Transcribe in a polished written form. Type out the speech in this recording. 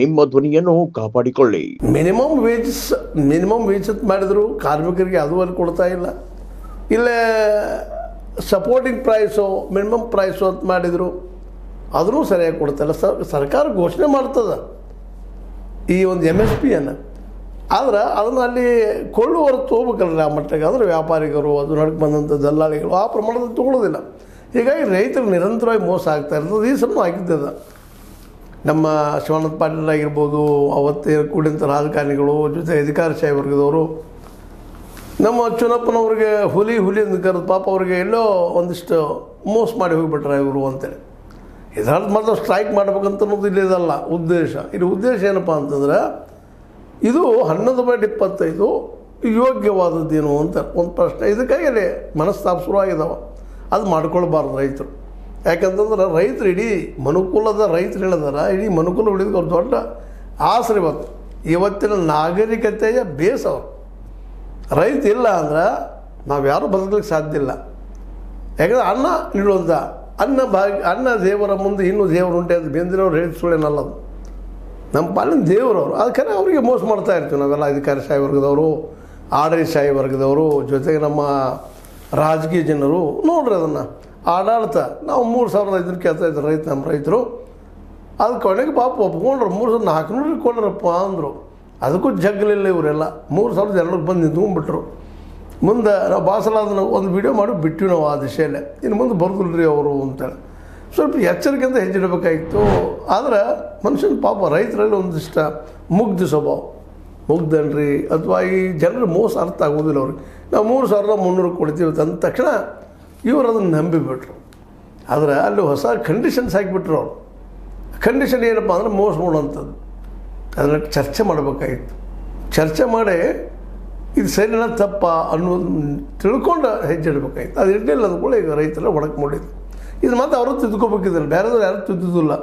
ನಿಮ್ಮ ಧ್ವನಿಯನ್ನು ಕಾಪಾಡಿಕೊಳ್ಳಿ. Minimum wage ಮಾಡಿದ್ರು ಕಾರ್ಮಿಕರಿಗೆ ಅದುವರೆಗೆ ಕೊಡ್ತಾ ಇಲ್ಲ. ಇಲ್ಲೇ ಸಪೋರ್ಟಿಂಗ್ ಪ್ರೈಸು ಮಿನಿಮಮ್ ಪ್ರೈಸು ಅಂತ ಮಾಡಿದರು, ಅದೂ ಸರಿಯಾಗಿ ಕೊಡ್ತಾಯಿಲ್ಲ. ಸರ್ಕಾರ ಘೋಷಣೆ ಮಾಡ್ತದೆ ಈ ಒಂದು MSPಯನ್ನು, ಆದ್ರೆ ಅದನ್ನು ಅಲ್ಲಿ ಕೊಳ್ಳುವವರು ತೊಗೋಬೇಕಲ್ಲ ಆ ಮಟ್ಟಿಗೆ. ಅಂದರೆ ವ್ಯಾಪಾರಿಗರು, ಅದು ನಡ್ಕೊಂಡು ಬಂದಂಥ ದಲ್ಲಾಳಿಗಳು ಆ ಪ್ರಮಾಣದಲ್ಲಿ ತೊಗೊಳ್ಳೋದಿಲ್ಲ. ಹೀಗಾಗಿ ರೈತರು ನಿರಂತರವಾಗಿ ಮೋಸ ಆಗ್ತಾ ಇರ್ತದೆ. ಈ ಸಲ ಆಗಿದ್ದದ ನಮ್ಮ ಶಿವಾನಂದ ಪಾಟೀಲ್ ಆಗಿರ್ಬೋದು, ಅವತ್ತೇ ಕೂಡಿದಂಥ ರಾಜಕಾರಣಿಗಳು, ಜೊತೆ ಅಧಿಕಾರಶಾಹಿ ವರ್ಗದವರು, ನಮ್ಮ ಚುನಪ್ಪನವ್ರಿಗೆ ಹುಲಿ ಅಂತ ಕರೆದು ಪಾಪ ಅವ್ರಿಗೆ ಎಲ್ಲೋ ಒಂದಿಷ್ಟು ಮೋಸ ಮಾಡಿ ಹೋಗಿಬಿಟ್ರೆ ಇವರು ಅಂತೇಳಿ. ಇದರಲ್ಲಿ ಮಾತ್ರ ಸ್ಟ್ರೈಕ್ ಮಾಡ್ಬೇಕಂತ ಅನ್ನೋದು ಇಲ್ಲಿದಲ್ಲ ಉದ್ದೇಶ. ಇಲ್ಲಿ ಉದ್ದೇಶ ಏನಪ್ಪ ಅಂತಂದ್ರೆ ಇದು 11/25 ಯೋಗ್ಯವಾದದ್ದೇನು ಅಂತ ಒಂದು ಪ್ರಶ್ನೆ. ಇದಕ್ಕಾಗಿ ಅಲ್ಲಿ ಮನಸ್ತಾಪ ಶುರುವಾಗಿದ್ದಾವೆ. ಅದು ಮಾಡ್ಕೊಳ್ಬಾರ್ದು ರೈತರು. ಯಾಕಂತಂದ್ರೆ ರೈತರು ಇಡೀ ಮನುಕುಲದ ರೈತರು ಹೇಳಿದಾರೆ, ಇಡೀ ಮನುಕುಲ ಹಿಡಿದು ಅವ್ರು ದೊಡ್ಡ ಆಸರೆ ಇವತ್ತಿನ ನಾಗರಿಕತೆಯ ಬೇಸ್ ಅವರು. ರೈತ ಇಲ್ಲ ಅಂದ್ರೆ ನಾವು ಯಾರೂ ಬದುಕಲಿಕ್ಕೆ ಸಾಧ್ಯ ಇಲ್ಲ. ಯಾಕಂದರೆ ಅನ್ನ ನೀಡುವಂಥ ಅನ್ನ ದೇವರ ಮುಂದೆ ಇನ್ನೂ ದೇವರು ಉಂಟೆ ಅಂತ ಬೆಂದಿರೋರು ಹೇಳಿದ ಸುಳ್ಳೇನಲ್ಲದು. ನಮ್ಮ ಪಾಲಿನ ದೇವರವರು. ಅದಕ್ಕೆ ಅವರಿಗೆ ಮೋಸ ಮಾಡ್ತಾ ಇರ್ತೀವಿ ನಾವೆಲ್ಲ. ಅಧಿಕಾರಶಾಹಿ ವರ್ಗದವರು, ಆಡಳಿತಶಾಹಿ ವರ್ಗದವರು, ಜೊತೆಗೆ ನಮ್ಮ ರಾಜಕೀಯ ಜನರು. ನೋಡ್ರಿ ಅದನ್ನು ಆಡಳಿತ ನಾವು 3,500 ಕೇಳ್ತಾ ಇದ್ರು ನಮ್ಮ ರೈತರು. ಅದು ಕೊನೆಗೆ ಪಾಪ ಒಪ್ಕೊಂಡ್ರು. 3,400 ಕೊಡ್ರಪ್ಪ ಅಂದರು. ಅದಕ್ಕೂ ಜಗ್ಗಲಿಲ್ಲ ಇವರೆಲ್ಲ. 3,200 ಬಂದು ನಿಂತ್ಕೊಂಡ್ಬಿಟ್ರು. ಮುಂದೆ ನಾವು ಭಾಳ ಅದನ್ನು ಒಂದು ವಿಡಿಯೋ ಮಾಡಿ ಬಿಟ್ಟಿವಿ ನಾವು ಆ ದಿಶೆಯಲ್ಲೇ. ಇನ್ನು ಮುಂದೆ ಬರ್ದಿಲ್ರಿ ಅವರು ಅಂತೇಳಿ ಸ್ವಲ್ಪ ಎಚ್ಚರಿಕೆಯಿಂದ ಹೆಜ್ಜಿಡಬೇಕಾಗಿತ್ತು. ಆದರೆ ಮನುಷ್ಯನ ಪಾಪ ರೈತರಲ್ಲಿ ಒಂದಿಷ್ಟ ಮುಗ್ಧ ಸ್ವಭಾವ, ಮುಗ್ಧನ್ರಿ ಅಥವಾ ಈ ಜನರು ಮೋಸ ಅರ್ಥ ಆಗೋದಿಲ್ಲ ಅವ್ರಿಗೆ. ನಾವು 3,300 ಕೊಡ್ತೀವಿ ಅಂದ ತಕ್ಷಣ ಇವರು ಅದನ್ನು ನಂಬಿಬಿಟ್ರು. ಆದರೆ ಅಲ್ಲಿ ಹೊಸ ಕಂಡೀಷನ್ಸ್ ಹಾಕಿಬಿಟ್ರು ಅವರು. ಕಂಡೀಷನ್ ಏನಪ್ಪ ಅಂದರೆ ಮೋಸ ಮಾಡುವಂಥದ್ದು. ಅದನ್ನು ಚರ್ಚೆ ಮಾಡಬೇಕಾಗಿತ್ತು. ಚರ್ಚೆ ಮಾಡಿ ಇದು ಸರಿನಾ ತಪ್ಪ ಅನ್ನೋದು ತಿಳ್ಕೊಂಡು ಹೆಜ್ಜೆ ಇಡಬೇಕಾಗಿತ್ತು. ಅದು ಇಡಲಿಲ್ಲ. ಅದು ಕೂಡ ಈಗ ರೈತರೆಲ್ಲ ಒಡಕ್ಕೆ ಮಾಡಿದ್ದು. ಇದು ಮತ್ತೆ ಅವರು ತಿದ್ಕೋಬೇಕಿದ್ದಾರೆ, ಬೇರೆದವ್ರು ಯಾರು ತಿದ್ದುದಿಲ್ಲ.